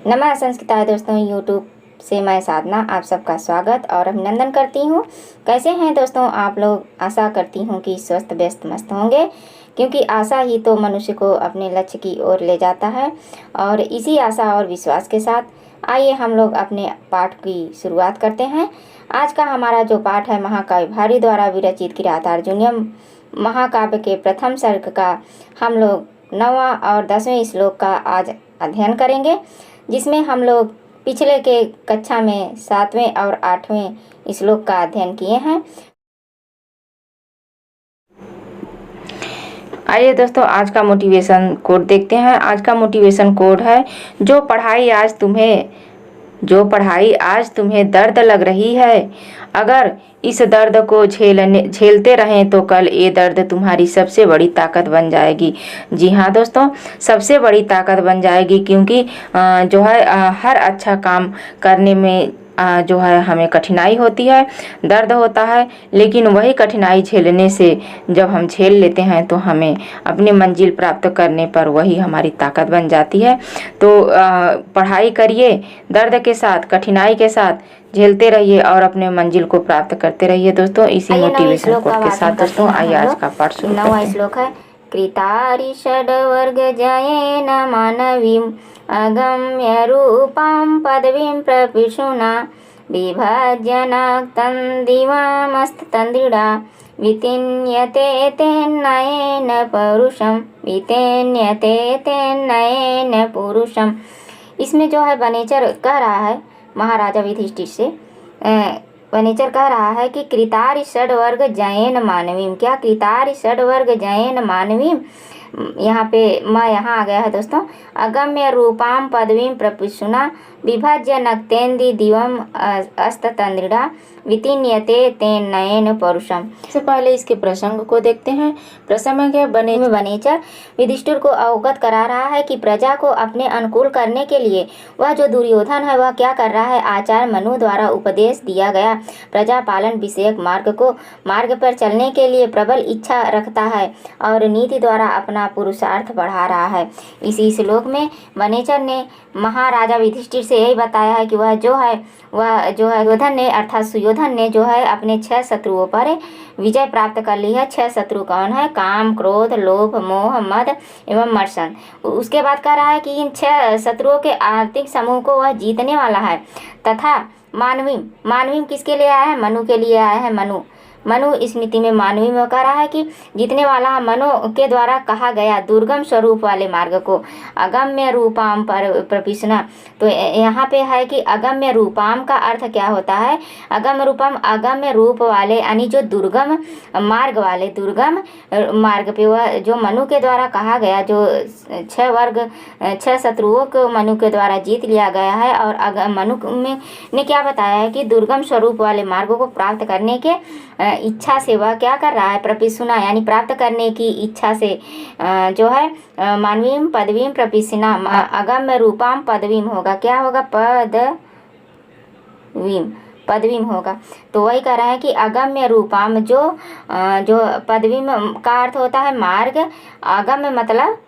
नमः संस्कृताय दोस्तों, यूट्यूब से मैं साधना आप सबका स्वागत और अभिनंदन करती हूँ। कैसे हैं दोस्तों आप लोग? आशा करती हूँ कि स्वस्थ व्यस्त मस्त होंगे, क्योंकि आशा ही तो मनुष्य को अपने लक्ष्य की ओर ले जाता है। और इसी आशा और विश्वास के साथ आइए हम लोग अपने पाठ की शुरुआत करते हैं। आज का हमारा जो पाठ है, महाकाव्य भारी द्वारा विरचित किरातार्जुनीयम महाकाव्य के प्रथम सर्ग का हम लोग 9वां और 10वें श्लोक का आज अध्ययन करेंगे, जिसमें हम लोग पिछले के कक्षा में 7वें और 8वें श्लोक का अध्ययन किए हैं। आइए दोस्तों, आज का मोटिवेशन कोड देखते हैं। आज का मोटिवेशन कोड है, जो पढ़ाई आज तुम्हें दर्द लग रही है, अगर इस दर्द को झेलते रहें तो कल ये दर्द तुम्हारी सबसे बड़ी ताकत बन जाएगी। जी हाँ दोस्तों, सबसे बड़ी ताकत बन जाएगी, क्योंकि जो है हर अच्छा काम करने में जो है हमें कठिनाई होती है, दर्द होता है, लेकिन वही कठिनाई झेलने से जब हम झेल लेते हैं तो हमें अपनी मंजिल प्राप्त करने पर वही हमारी ताकत बन जाती है। तो पढ़ाई करिए, दर्द के साथ, कठिनाई के साथ झेलते रहिए और अपने मंजिल को प्राप्त करते रहिए दोस्तों। इसी मोटिवेशन कोड के साथ दोस्तों आइए आज का पाठ शुरू करते हैं। 9वां श्लोक है, कृतारि षड्वर्ग जयेन मानवीम् अगम्य रूपां पदवीं प्रपिशुना विभज्यनाक्तं दिवामस्ततन्द्रिडा वितिन्यते तेन्नयेन पुरुषम। इसमें जो है वनेचर कह रहा है महाराजा युधिष्ठिर से, वनेचर कह रहा है कि कृतारि षड्वर्ग जयेन मानवीम। क्या कृतारि षड्वर्ग जयेन मानवीम? यहाँ पे मैं यहाँ आ गया है दोस्तों। अगम्य रूपाम पदवीं प्रपिशुना विभज्य नक्तेन्दि दिवम अस्ततन्द्रिडा वितिन्यते तेन नयन परुषम। इससे पहले इसके प्रसंग को देखते हैं। प्रसंग है वनेचर युधिष्ठिर को अवगत करा रहा है कि प्रजा को अपने अनुकूल करने के लिए वह जो दुर्योधन है वह क्या कर रहा है। आचार्य मनु द्वारा उपदेश दिया गया प्रजा पालन विषयक मार्ग पर चलने के लिए प्रबल इच्छा रखता है और नीति द्वारा अपना पुरुषार्थ बढ़ा रहा है। इसी श्लोक में वनेचर ने महाराजा युधिष्ठिर से यही बताया है कि वह जो है दुर्योधन ने अर्थात सुयोधन ने जो है अपने 6 शत्रुओं पर विजय प्राप्त कर ली है। 6 शत्रु कौन है? काम, क्रोध, लोभ, मोह, मद एवं मर्शन। उसके बाद कह रहा है कि इन 6 शत्रुओं के आर्थिक समूह को वह जीतने वाला है। तथा मानवीम किसके लिए आया है? मनु के लिए आया है। मनु स्मृति में मानवी में कह रहा है कि जीतने वाला मनु के द्वारा कहा गया दुर्गम स्वरूप वाले मार्ग को अगम्य रूपाम पर प्रपिशुना। तो यहाँ पे है कि अगम्य रूपाम का अर्थ क्या होता है? अगम्य रूपम, अगम्य रूप वाले, यानी जो दुर्गम मार्ग वाले, दुर्गम मार्ग पे वह जो मनु के द्वारा कहा गया, जो 6 शत्रुओं को मनु के द्वारा जीत लिया गया है। और मनु ने क्या बताया है कि दुर्गम स्वरूप वाले मार्गों को प्राप्त करने के इच्छा से वह क्या कर रहा है? प्रपिशुना, यानी प्राप्त करने की इच्छा से जो है मानवीम पदवीम प्रपिशुना, अगम्य रूपाम पदवीम होगा। क्या होगा? पदवीम होगा। तो वही कह रहा है कि अगम्य रूपाम जो पदवीम का अर्थ होता है मार्ग। अगम्य मतलब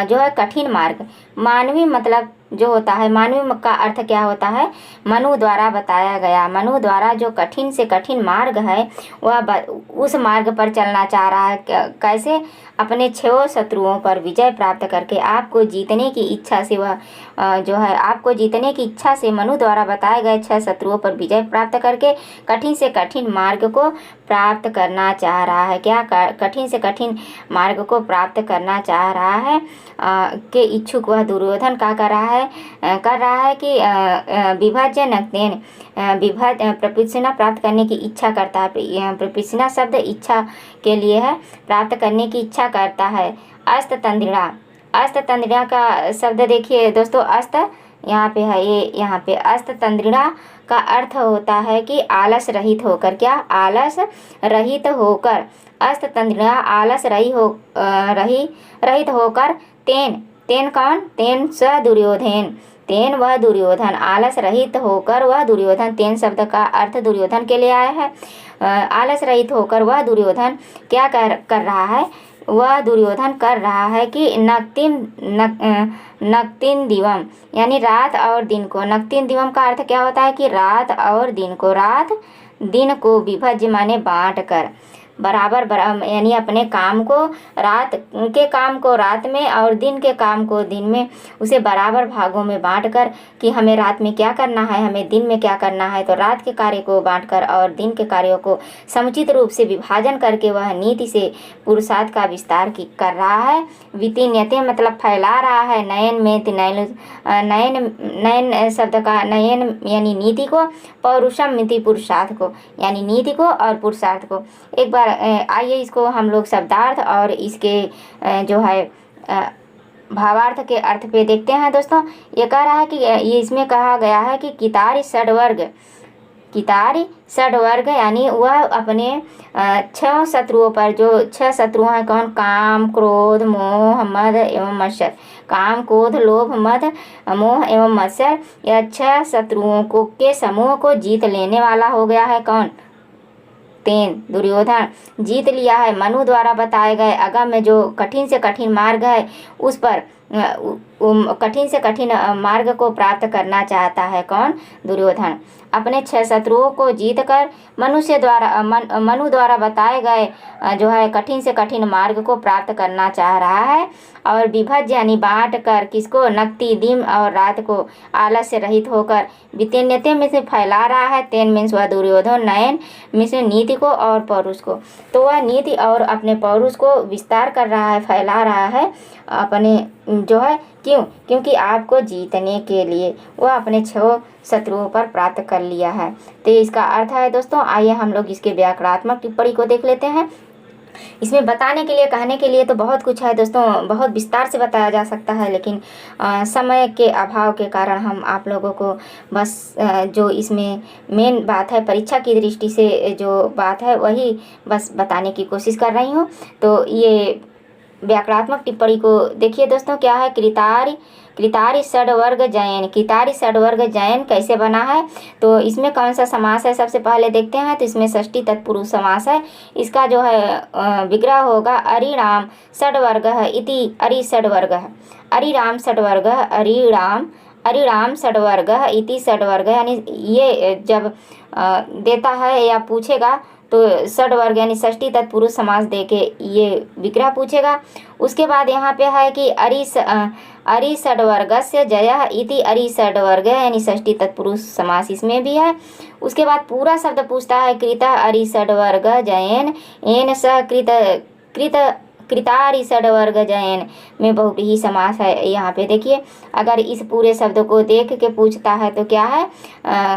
जो है कठिन मार्ग। मानवी मतलब जो होता है, मानवी का अर्थ क्या होता है? मनु द्वारा बताया गया, मनु द्वारा जो कठिन से कठिन मार्ग है वह उस मार्ग पर चलना चाह रहा है। कैसे? अपने 6 शत्रुओं पर विजय प्राप्त करके आपको जीतने की इच्छा से वह जो है आपको जीतने की इच्छा से मनु द्वारा बताए गए 6 शत्रुओं पर विजय प्राप्त करके कठिन से कठिन मार्ग को प्राप्त करना चाह रहा है। क्या? कठिन से कठिन मार्ग को प्राप्त करना चाह रहा है के इच्छुक वह दुर्योधन का कर रहा है कि विभज्य नक्तेन प्रपिशुना प्राप्त करने की इच्छा करता है। प्रपिशुना शब्द इच्छा के लिए है, प्राप्त करने की इच्छा करता है। अस्ततन्द्रिणा का शब्द देखिए दोस्तों, अस्त यहाँ पे है, ये यहाँ पे अस्ततन्द्रिणा का अर्थ होता है कि आलस रहित होकर। क्या? आलस रहित होकर। अस्ततन्द्रिणा आलस रहित होकर। तेन कौन? तेन स दुर्योधन, तेन वह दुर्योधन, आलस रहित होकर वह दुर्योधन। तेन शब्द का अर्थ दुर्योधन के लिए आया है। आलस रहित होकर वह दुर्योधन क्या कर रहा है? वह दुर्योधन कर रहा है कि नक्तिन दिवम यानी रात और दिन को, नक्तिन दिवम का अर्थ क्या होता है कि रात और दिन को, रात दिन को विभज्य माने बांट कर, बराबर यानी अपने काम को, रात के काम को रात में और दिन के काम को दिन में, उसे बराबर भागों में बांट कर कि हमें रात में क्या करना है, हमें दिन में क्या करना है, तो रात के कार्य को बांट कर और दिन के कार्यों को समुचित रूप से विभाजन करके वह नीति से पुरुषार्थ का विस्तार कर रहा है। वितीन्यते मतलब फैला रहा है, नयन में नयन शब्द का नयन यानी नीति को, पौरुषम मिति पुरुषार्थ को यानी नीति को और पुरुषार्थ को। एक बार आइए इसको हम लोग शब्दार्थ और इसके जो है भावार्थ के अर्थ पे देखते हैं दोस्तों। ये कह रहा है कि ये इसमें कहा गया है कि कितारी षड्वर्ग यानी वह अपने 6 शत्रुओं पर, जो 6 शत्रु हैं कौन, काम क्रोध मोह मद एवं मत्सर, काम क्रोध लोभ मद मोह एवं मत्सर, यह 6 शत्रुओं को के समूह को जीत लेने वाला हो गया है कौन, तेन दुर्योधन जीत लिया है। मनु द्वारा बताए गए अगम्य जो कठिन से कठिन मार्ग है उस पर कठिन से कठिन मार्ग को प्राप्त करना चाहता है कौन, दुर्योधन। अपने 6 शत्रुओं को जीतकर मनु द्वारा बताए गए जो है कठिन से कठिन मार्ग को प्राप्त करना चाह रहा है और विभज्य यानी बांट कर किसको, नक्ति दिन और रात को आलस्य रहित होकर वितीन्यते में से फैला रहा है। तेन मीन्स वह दुर्योधन, नयन मीन्स नीति को और पौरुष को, तो वह नीति और अपने पौरुष को विस्तार कर रहा है, फैला रहा है अपने जो है, क्योंकि आपको जीतने के लिए वह अपने 6 शत्रुओं पर प्राप्त कर लिया है। तो इसका अर्थ है दोस्तों। आइए हम लोग इसके व्याकरणात्मक टिप्पणी को देख लेते हैं। इसमें बताने के लिए, कहने के लिए तो बहुत कुछ है दोस्तों, बहुत विस्तार से बताया जा सकता है, लेकिन समय के अभाव के कारण हम आप लोगों को बस जो इसमें मेन बात है परीक्षा की दृष्टि से जो बात है वही बस बताने की कोशिश कर रही हूँ। तो ये व्याकरणात्मक टिप्पणी को देखिए दोस्तों, क्या है, कृतारि षड्वर्ग जयन, कृतारि षड्वर्ग जयन कैसे बना है, तो इसमें कौन सा समास है सबसे पहले देखते हैं। तो इसमें षष्ठी तत्पुरुष समास है। इसका जो है विग्रह होगा अरिणाम षड्वर्ग इति, अरि षड्वर्ग, अरिराम षड्वर्ग, अरिराम षड्वर्ग इति षड्वर्ग, यानी ये जब देता है या पूछेगा तो षड्वर्ग यानी षष्ठी तत्पुरुष समास दे के ये विग्रह पूछेगा। उसके बाद यहाँ पे है कि अरि षड्वर्गस्य जयः इति, अरि षड्वर्ग यानी षष्ठी तत्पुरुष समास इसमें भी है। उसके बाद पूरा शब्द पूछता है कृतः अरि षड्वर्ग जयेन येन स कृतारि षड्वर्ग जयन में बहुव्रीहि समास है। यहाँ पे देखिए, अगर इस पूरे शब्द को देख के पूछता है तो क्या है,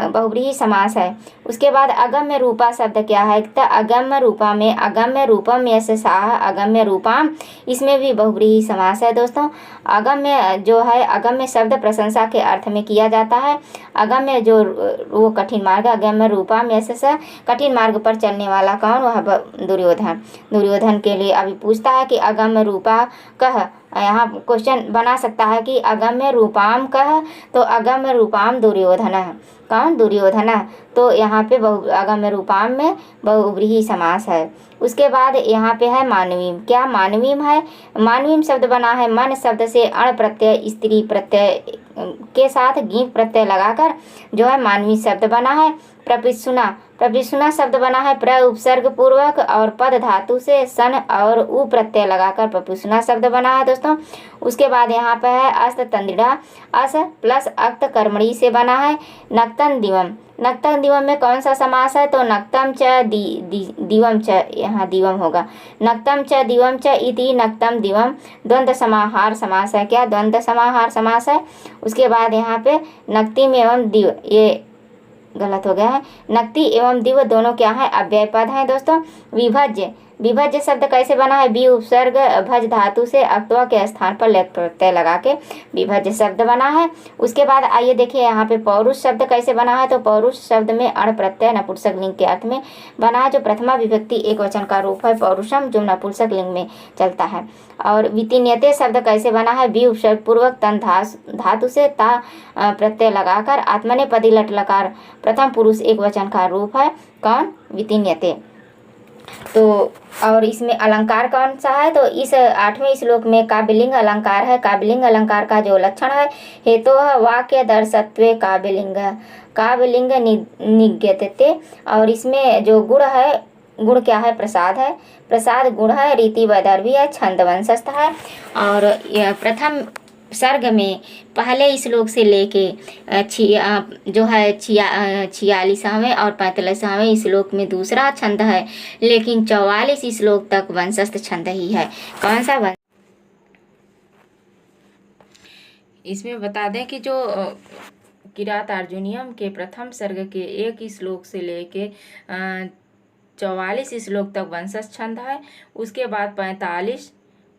बहुव्रीहि समास है। उसके बाद अगम्य रूपा शब्द क्या है, तो अगम्य रूपा में अगम्य रूपम यश साह अगम्य रूपाम, इसमें भी बहुव्रीहि समास है दोस्तों। अगम्य जो है, अगम्य शब्द प्रशंसा के अर्थ में किया जाता है। अगम्य जो वो कठिन मार्ग, अगम्य रूपाम यश स, कठिन मार्ग पर चलने वाला कौन, वह दुर्योधन के लिए अभी पूछता है कि अगम्य रूपा कह, यहाँ क्वेश्चन बना सकता है कि अगम्य रूपाम कह, तो अगम्य रूपाम दुर्योधन, कौन, दुर्योधन, तो यहाँ पे अगम्य रूपाम में बहुव्रीहि समास है। उसके बाद यहाँ पे है मानवीम, क्या मानवीम है, मानवीम शब्द बना है मन शब्द से अण प्रत्यय स्त्री प्रत्यय के साथ गीत प्रत्यय लगाकर जो है मानवी शब्द बना है। प्रपिसुना शब्द बना है प्र उपसर्ग पूर्वक और पद धातु से सन और उ प्रत्यय लगाकर प्रपिसुना शब्द बना है दोस्तों। उसके बाद यहाँ पे है अस्त तंद्रिड़ा, अस प्लस अक्त कर्मणी से बना है। नक्तन दिवम, नक्तन दिवम में कौन सा समास है, तो नक्तम च दिवम च, यहाँ दिवम होगा, नक्तम च दिवम च इति नक्तम दिवम, द्वंद्व समाहार समास है, क्या, द्वंद्व समाहार समास है। उसके बाद यहाँ पे नक्तिम एवं दिव, ये गलत हो गया है, नक्ति एवं दिव दोनों क्या है, अव्यय पद हैं दोस्तों। विभज्य शब्द कैसे बना है, बी उपसर्ग भज धातु से अक्तवा के स्थान पर लेट प्रत्यय लगा के विभज्य शब्द बना है। उसके बाद आइए देखिए यहाँ पे पौरुष शब्द कैसे बना है, तो पौरुष शब्द में अण प्रत्यय नपुंसक लिंग के अर्थ में बना है, जो प्रथमा विभक्ति एक वचन का रूप है पौरुषम, जो नपुंसक लिंग में चलता है। और वितीन्यते शब्द कैसे बना है, बी उपसर्ग पूर्वक तन धातु से ता प्रत्यय लगाकर आत्मनेपदी लट लकार प्रथम पुरुष एक वचन का रूप है, कौन, वितीन्यते। तो और इसमें अलंकार कौन सा है, तो इस 8वें श्लोक में काव्यलिंग अलंकार है। काव्यलिंग अलंकार का जो लक्षण है, हेतु है वाक्य दर्शत्वे काव्यलिंग, काव्यलिंग निज्ञते। और इसमें जो गुण है, गुण क्या है, प्रसाद है, प्रसाद गुण है, रीति वैदर्भी है, छंद वंशस्थ है। और यह प्रथम सर्ग में पहले श्लोक से लेके जो है 46वें और 45वें श्लोक में दूसरा छंद है, लेकिन 44 श्लोक तक वंशस्थ छंद ही है। कौन सा वंश? इसमें बता दें कि जो किरात अर्जुनियम के प्रथम सर्ग के 1 श्लोक से लेके 44 श्लोक तक वंशस्थ छंद है। उसके बाद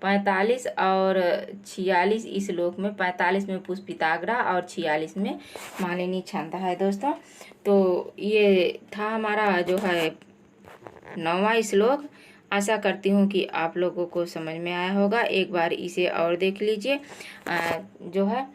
45 और 46 श्लोक में, 45 में पुष्पिताग्रा और 46 में मालिनी छंद है दोस्तों। तो ये था हमारा जो है 9वां श्लोक। आशा करती हूँ कि आप लोगों को समझ में आया होगा। एक बार इसे और देख लीजिए। जो है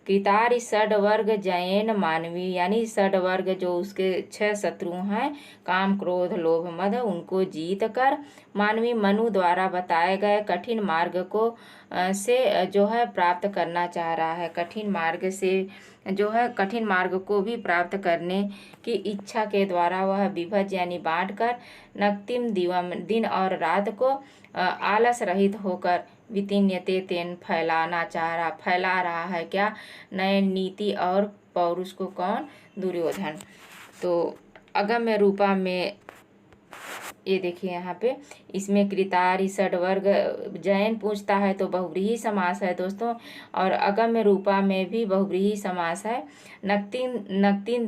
कृतारि षड्वर्ग जयेन मानवी, यानी षड्वर्ग जो उसके 6 शत्रु हैं, काम क्रोध लोभ मद, उनको जीत कर मानवी मनु द्वारा बताए गए कठिन मार्ग को से जो है प्राप्त करना चाह रहा है। कठिन मार्ग से जो है कठिन मार्ग को भी प्राप्त करने की इच्छा के द्वारा वह विभज यानी बांट कर नक्तिम दिवम, दिन और रात को आलस रहित होकर वितिन्यते तेन फैला रहा है क्या, नए नीति और पौरुष को। कौन? दुर्योधन। तो अगम्य रूपा में ये देखिए यहाँ पे, इसमें कृतारि षड्वर्ग जैन पूछता है तो बहुव्रीहि समास है दोस्तों, और अगम्य रूपा में भी बहुव्रीहि समास है। नक्तिन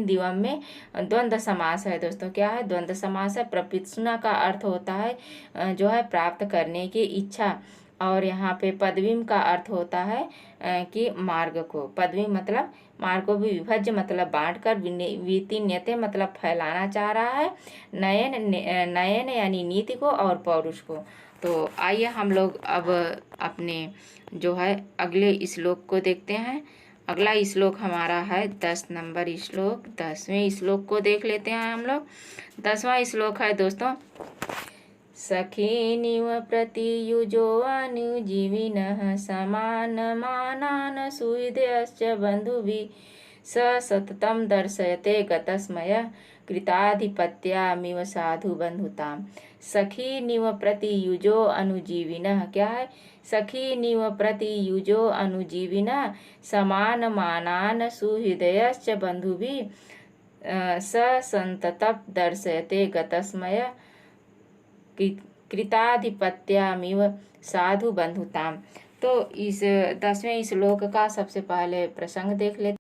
दिवम में द्वंद्व समास है दोस्तों। क्या है? द्वंद्व समास है। प्रपित्सुना का अर्थ होता है जो है प्राप्त करने की इच्छा, और यहाँ पे पदवीम का अर्थ होता है कि मार्ग को। पदवी मतलब मार्ग को भी विभज्य मतलब बांट कर, वितिन्यते मतलब फैलाना चाह रहा है, नयन यानी नीति को और पौरुष को। तो आइए हम लोग अब अपने जो है अगले श्लोक को देखते हैं। अगला श्लोक हमारा है 10 नंबर श्लोक। 10वें श्लोक को देख लेते हैं हम लोग। 10वां श्लोक है दोस्तों, सखीनिव प्रतियुजो अनुजीविनः समानमानान् सुहृदयश्च बन्धुभिः स सततं दर्शयते गतस्मयः कृताधिपत्यामिव साधु बन्धुताम्। सखीनिव प्रतियुजो अनुजीविनः, क्या है? सखीनिव प्रतियुजो अनुजीविनः समानमानान् सुहृदयश्च बन्धुभिः स सततं दर्शयते गतस्मयः कृताधिपत्यामिव साधु बंधुताम। तो इस 10वें श्लोक का सबसे पहले प्रसंग देख लेते।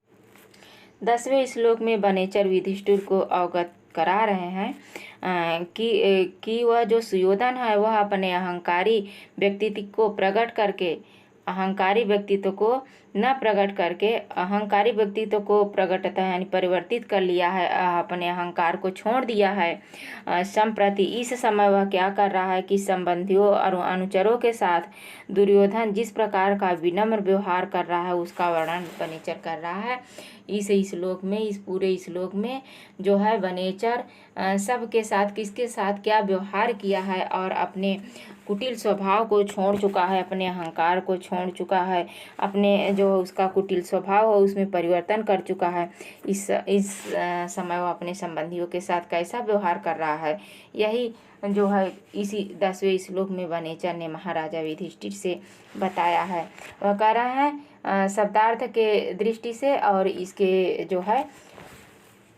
10वें श्लोक में वनेचर युधिष्ठिर को अवगत करा रहे हैं कि वह जो सुयोधन है वह अपने अहंकारी व्यक्तित्व को प्रकट करके, अहंकारी व्यक्तित्व को न प्रकट करके अहंकारी व्यक्तित्व को प्रकटता है यानी परिवर्तित कर लिया है, अपने अहंकार को छोड़ दिया है। संप्रति इस समय वह क्या कर रहा है कि संबंधियों और अनुचरों के साथ दुर्योधन जिस प्रकार का विनम्र व्यवहार कर रहा है उसका वर्णन वनेचर कर रहा है। इस श्लोक में, इस पूरे श्लोक में जो है वनेचर सबके साथ किसके साथ क्या व्यवहार किया है और अपने कुटिल स्वभाव को छोड़ चुका है, अपने अहंकार को छोड़ चुका है, अपने जो उसका कुटिल स्वभाव है उसमें परिवर्तन कर चुका है। इस समय वो अपने संबंधियों के साथ कैसा व्यवहार कर रहा है, यही जो है इसी 10वें श्लोक में वनेचर ने महाराजा युधिष्ठिर से बताया है। वह कह रहा है शब्दार्थ के दृष्टि से और इसके जो है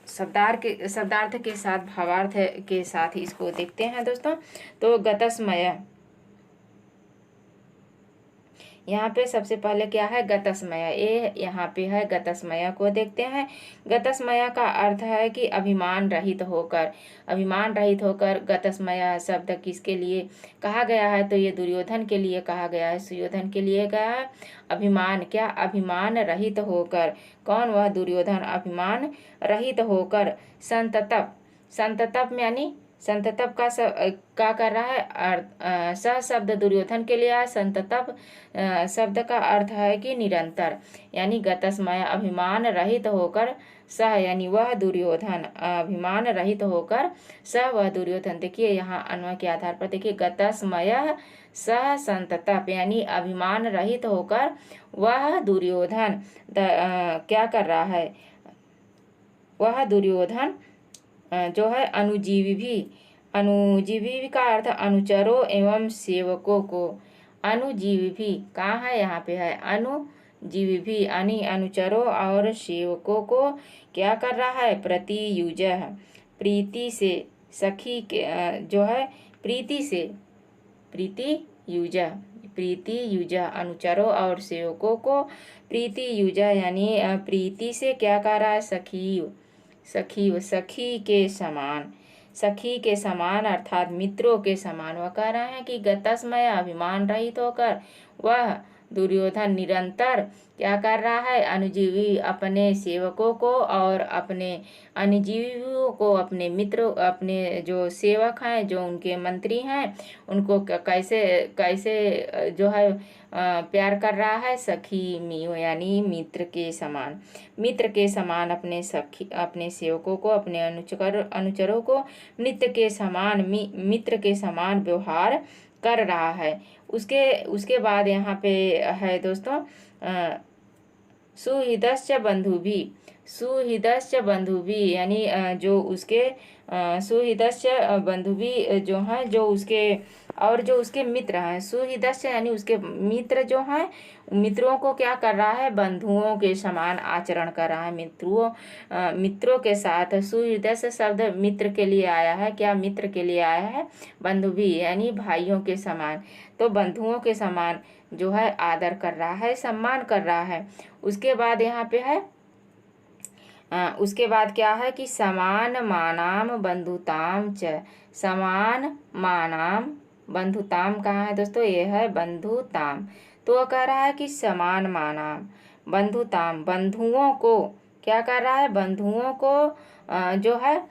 शब्दार्थ के साथ भावार्थ के साथ इसको देखते हैं दोस्तों। तो गतस्मय, यहाँ पे सबसे पहले क्या है? गतस्मय। ये यहाँ पे है गतस्मय को देखते हैं। गतस्मय का अर्थ है कि अभिमान रहित होकर। अभिमान रहित होकर गतस्मय शब्द किसके लिए कहा गया है? तो ये दुर्योधन के लिए कहा गया है, सुयोधन के लिए गया है। अभिमान, क्या? अभिमान रहित होकर। कौन? वह दुर्योधन अभिमान रहित होकर संततप, संततप यानी संततप का क्या कर रहा है, स शब्द दुर्योधन के लिए आया। संततप शब्द का अर्थ है कि निरंतर, यानी गतस्मय अभिमान रहित होकर, सह यानी वह दुर्योधन, अभिमान रहित होकर, सह वह दुर्योधन। देखिए यहाँ अन्वय के आधार पर देखिए, गतस्मय सह संततप यानी अभिमान रहित होकर वह दुर्योधन क्या कर रहा है, वह दुर्योधन जो है अनुजीवी भी, अनुजीवी का अर्थ अनुचरों एवं सेवकों को, अनुजीवी भी कहाँ है, यहाँ पे है अनुजीवी भी, यानी अनुचरों और सेवकों को क्या कर रहा है, प्रतियुज प्रीति से, सखी के जो है प्रीति से, प्रीति यूजा अनुचरों और सेवकों को प्रीति यूजा यानी प्रीति से क्या कर रहा है, सखी के समान, सखी के समान अर्थात मित्रों के समान। वह कह रहे हैं कि गतस्मय अभिमान रहित होकर वह दुर्योधन निरंतर क्या कर रहा है, अनुजीवी अपने सेवकों को और अपने अनुजीवियों को, अपने मित्रों, अपने जो सेवक हैं, जो उनके मंत्री हैं, उनको कैसे कैसे जो है प्यार कर रहा है, सखी मियो यानी मित्र के समान, मित्र के समान अपने सखी, अपने सेवकों को, अपने अनुचरों को मित्र के समान, मित्र के समान व्यवहार कर रहा है। उसके बाद यहाँ पे है दोस्तों, सुहृदश्च बंधु भी, सुहृदश्च बंधु भी यानी जो उसके सुहृदश्च बंधु भी जो हैं, जो उसके और जो उसके मित्र हैं, सुहृदश्च यानी उसके मित्र जो हैं, मित्रों को क्या कर रहा है, बंधुओं के समान आचरण कर रहा है, मित्रों के साथ। सुहृदय शब्द मित्र के लिए आया है, क्या मित्र के लिए आया है, बंधु भी यानी भाइयों के समान, तो बंधुओं के समान जो है आदर कर रहा है, सम्मान कर रहा है। उसके बाद यहाँ पे है उसके बाद क्या है कि समान मानाम बंधुताम च, समान मानाम बंधुताम कहाँ है दोस्तों, ये है बंधुताम। तो कह रहा है कि समान मानाम बंधुताम, बंधुओं को क्या कर रहा है, बंधुओं को जो है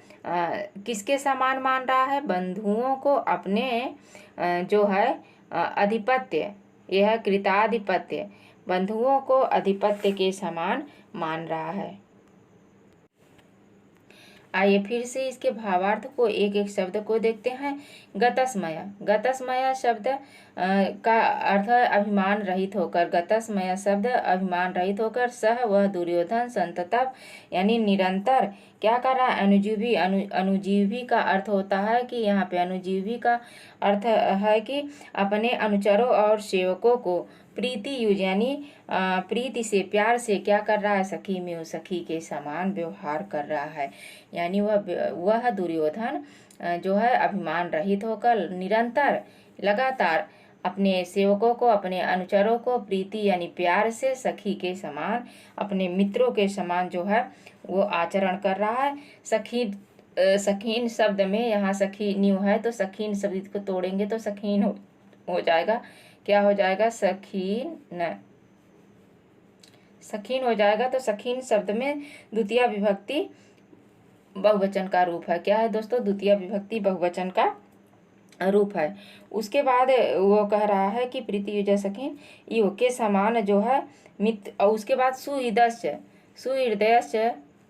किसके समान मान रहा है, बंधुओं को अपने जो है अधिपत्य, यह है कृताधिपत्य, बंधुओं को अधिपत्य के समान मान रहा है। आइए फिर से इसके भावार्थ को एक एक शब्द को देखते हैं। गतस्मय, गतस्मय शब्द का अर्थ है अभिमान रहित होकर, गतस्मय शब्द अभिमान रहित होकर, सह वह दुर्योधन संततप यानी निरंतर क्या कर रहा है, अनुजीवी, अनुजीवी का अर्थ होता है कि यहाँ पे अनुजीवी का अर्थ है कि अपने अनुचरों और सेवकों को प्रीति युज यानी प्रीति से, प्यार से क्या कर रहा है, सखी में सखी के समान व्यवहार कर रहा है। यानी वह दुर्योधन जो है अभिमान रहित होकर निरंतर लगातार अपने सेवकों को, अपने अनुचरों को प्रीति यानी प्यार से, सखी के समान, अपने मित्रों के समान जो है वो आचरण कर रहा है। सखीन शब्द में यहाँ सखी न्यू है, तो सखीन शब्द को तोड़ेंगे तो सखीन हो जाएगा, क्या हो जाएगा, सखीन हो जाएगा। तो सखीन शब्द में द्वितीय विभक्ति बहुवचन का रूप है, क्या है दोस्तों, द्वितीय विभक्ति बहुवचन का रूप है। उसके बाद वो कह रहा है कि प्रीति युजा सखीन यो के समान जो है मित्र, और उसके बाद सुहृदयश्च, सुहृदयश्च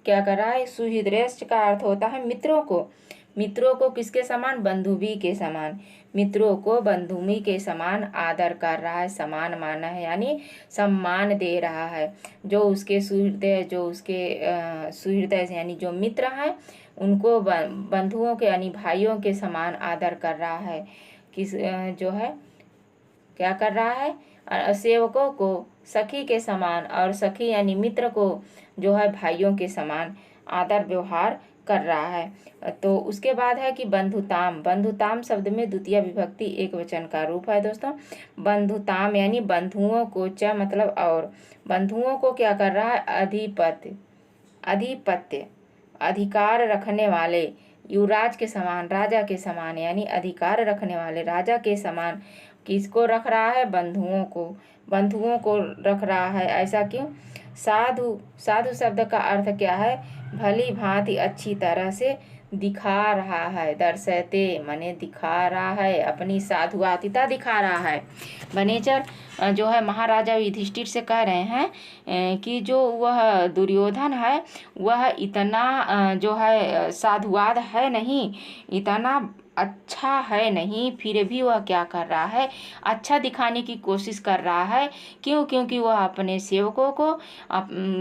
क्या कर रहा है, सुहृदयश्च का अर्थ होता है मित्रों को, मित्रों को किसके समान, बंधुवी के समान, मित्रों को बंधुवी के समान आदर कर रहा है, समान माना है यानी सम्मान दे रहा है। जो उसके सुहृदय, जो उसके सुहृदय यानी जो मित्र हैं, उनको बंधुओं के यानी भाइयों के समान आदर कर रहा है। किस जो है क्या कर रहा है, सेवकों को सखी के समान, और सखी यानी मित्र को जो है भाइयों के समान आदर व्यवहार कर रहा है। तो उसके बाद है कि बंधुताम, बंधुताम शब्द में द्वितीय विभक्ति एक वचन का रूप है दोस्तों। बंधुताम यानी बंधुओं को, च मतलब और, बंधुओं को क्या कर रहा है, अधिपत्य, अधिपत्य अधिकार रखने वाले, युवराज के समान, राजा के समान यानी अधिकार रखने वाले, राजा के समान किसको रख रहा है, बंधुओं को, बंधुओं को रख रहा है। ऐसा क्यों, साधु, साधु शब्द का अर्थ क्या है, भली भांति अच्छी तरह से दिखा रहा है, दर्शयते माने दिखा रहा है, अपनी साधुवातिता दिखा रहा है। वनेचर जो है महाराजा युधिष्ठिर से कह रहे हैं कि जो वह दुर्योधन है वह इतना जो है साधुवाद है नहीं, इतना अच्छा है नहीं, फिर भी वह क्या कर रहा है, अच्छा दिखाने की कोशिश कर रहा है। क्यों? क्योंकि वह अपने सेवकों को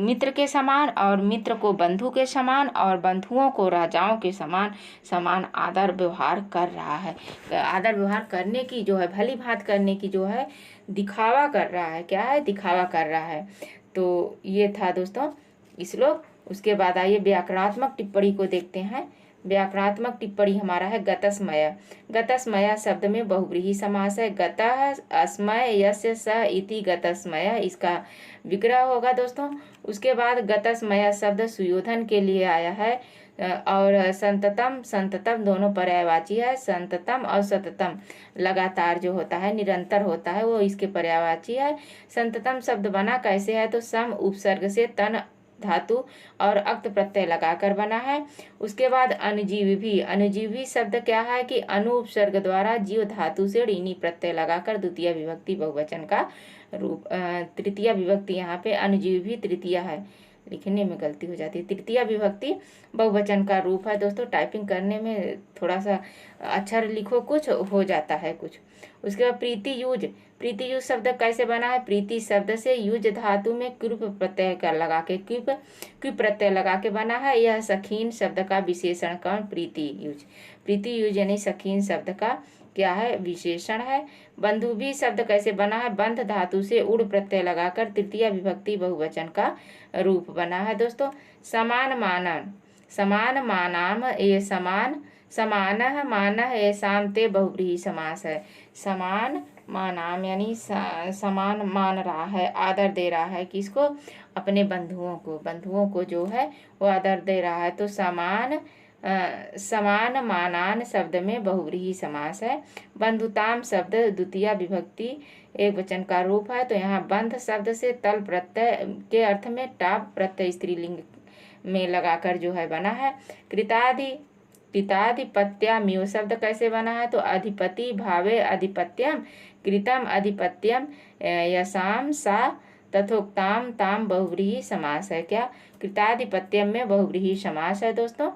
मित्र के समान और मित्र को बंधु के समान और बंधुओं को राजाओं के समान समान आदर व्यवहार कर रहा है। आदर व्यवहार करने की जो है, भली भांत करने की जो है दिखावा कर रहा है। क्या है? दिखावा कर रहा है। तो ये था दोस्तों श्लोक। उसके बाद आइए व्याकरणात्मक टिप्पणी को देखते हैं। व्याकरणात्मक टिप्पणी हमारा है गतस्मय। गतस्मय शब्द में बहुव्रीहि समास है। गतः अस्मय यस्य स इति गतस्मय, इसका विग्रह होगा दोस्तों। उसके बाद गतस्मय शब्द सुयोधन के लिए आया है और संततम संततम दोनों पर्यायवाची है। संततम और सततम लगातार जो होता है, निरंतर होता है, वो इसके पर्यायवाची है। संततम शब्द बना कैसे है? तो सम उपसर्ग से तन धातु और अक्त प्रत्यय लगाकर बना है। उसके बाद अनुजीवी। अनुजीवी शब्द क्या है कि अनु उपसर्ग द्वारा जीव धातु से ऋणी प्रत्यय लगाकर द्वितीय विभक्ति बहुवचन का रूप, तृतीय विभक्ति यहाँ पे अनुजीवी तृतीय है, लिखने में गलती हो जाती है, तृतीय विभक्ति बहुवचन का रूप है दोस्तों। टाइपिंग करने में थोड़ा सा अक्षर लिखो कुछ हो जाता है कुछ। उसके बाद प्रीति यूज। प्रीति यूज शब्द कैसे बना है? प्रीति शब्द से युज धातु में कृप प्रत्यय का लगा के कृप प्रत्यय लगा के बना है। यह सखीन शब्द का विशेषण कौन? प्रीति यूज। प्रीति यूज यानी सखीन शब्द का क्या है? विशेषण है। बंधुभी शब्द कैसे बना है? बंध धातु से उड़ प्रत्यय लगाकर तृतीय विभक्ति बहुवचन का रूप बना है दोस्तों। समान मानन। समान मानाम, ये समान समानः मानः येषां ते बहुव्रीहि समास है। समान मानाम यानी समान मान रहा है, आदर दे रहा है किसको? अपने बंधुओं को। बंधुओं को जो है वो आदर दे रहा है। तो समान मानान शब्द में बहुव्रीहि समास है। बंधुताम शब्द द्वितीय विभक्ति एक वचन का रूप है। तो यहाँ बंध शब्द से तल प्रत्यय के अर्थ में टाप प्रत्यय स्त्रीलिंग में लगाकर जो है बना है। कृताधिपत्यामिव शब्द कैसे बना है? तो अधिपति भावे अधिपत्यम, कृतम अधिपत्यम, यशाम सा तथोक्ताम ताम बहुव्रीहि समास है। क्या? कृताधिपत्यम में बहुव्रीहि समास है दोस्तों।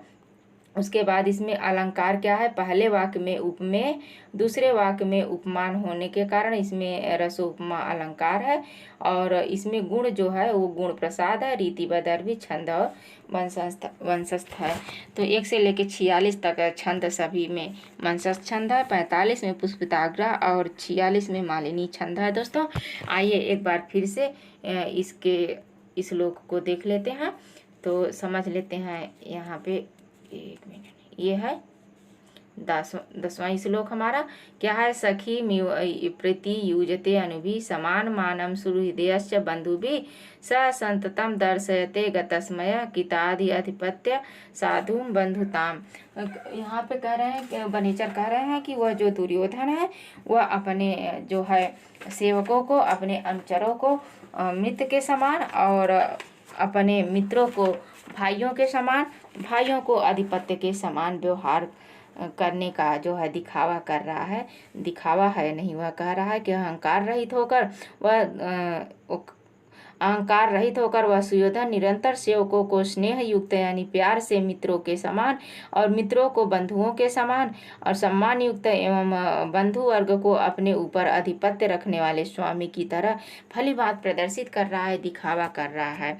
उसके बाद इसमें अलंकार क्या है? पहले वाक्य में उपमेय, दूसरे वाक्य में उपमान होने के कारण इसमें रसोपमा अलंकार है। और इसमें गुण जो है वो गुण प्रसाद है, रीति बदर्भी, छंद और वंशस्थ है। तो 1 से लेकर 46 तक छंद सभी में वंशस्थ छंद है, 45 में पुष्पिताग्रह और 46 में मालिनी छंद है दोस्तों। आइए एक बार फिर से इसके श्लोक को देख लेते हैं तो समझ लेते हैं। यहाँ पे 1 मिनट, ये है 10वां श्लोक हमारा। क्या है? सखी प्रीति युजते अनुभी समान मानम सुहृदयश्च बंधुभी स संततम दर्शयते गतस्मय कितादि अधिपत्य साधु बंधुताम। यहाँ पे कह रहे हैं, वनेचर कह रहे हैं कि वह जो दुर्योधन है वह अपने जो है सेवकों को, अपने अनुचरों को मित्र के समान और अपने मित्रों को भाइयों के समान, भाइयों को आधिपत्य के समान व्यवहार करने का जो है दिखावा कर रहा है। दिखावा है नहीं, वह कह रहा है कि अहंकार रहित होकर वह सुयोधन निरंतर सेवकों को स्नेह युक्त यानी प्यार से मित्रों के समान और मित्रों को बंधुओं के समान और सम्मान युक्त एवं बंधु वर्ग को अपने ऊपर आधिपत्य रखने वाले स्वामी की तरह भली बात प्रदर्शित कर रहा है, दिखावा कर रहा है।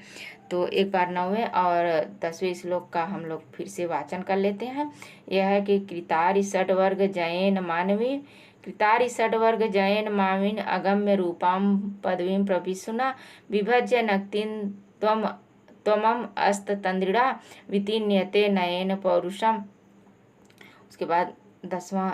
तो एक बार 9वें और 10वें श्लोक का हम लोग फिर से वाचन कर लेते हैं। यह है कि कृतारि षड्वर्ग जयेन मानवी, कृतारि षड्वर्ग जयेन माविन अगम्य रूपाम पदवीं प्रविशुना विभज्य नक्तिन त्वमम अस्त तंद्रिणा वितीन्यते नयेन पौरुषम। उसके बाद 10वां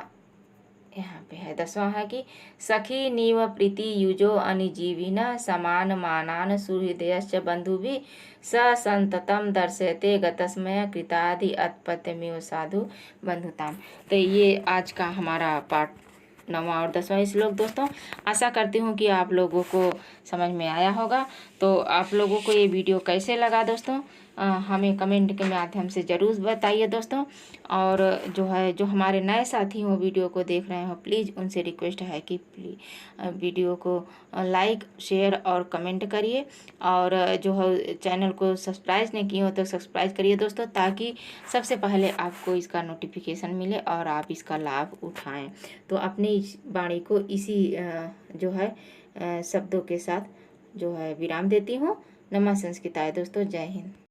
यहाँ पे है, 10वां है कि सखी नीव प्रीति युजो अनिजीविन समान मानान सुहृदयश्च बंधुभिः स संततम दर्शयते गतस्मय कृतादि अत्पत्यमेव साधु बंधुताम। तो ये आज का हमारा पाठ 9वां और 10वां श्लोक दोस्तों। आशा करती हूँ कि आप लोगों को समझ में आया होगा। तो तो आप लोगों को ये वीडियो कैसे लगा दोस्तों, हमें कमेंट के माध्यम से ज़रूर बताइए दोस्तों। और जो है, जो हमारे नए साथी हो वीडियो को देख रहे हो, प्लीज़ उनसे रिक्वेस्ट है कि प्लीज़ वीडियो को लाइक, शेयर और कमेंट करिए। और जो है चैनल को सब्सक्राइब नहीं किए हो तो सब्सक्राइब करिए दोस्तों, ताकि सबसे पहले आपको इसका नोटिफिकेशन मिले और आप इसका लाभ उठाएं। तो अपनी इस वाणी को इसी जो है शब्दों के साथ जो है विराम देती हूँ। नमः संस्कृताय दोस्तों, जय हिंद।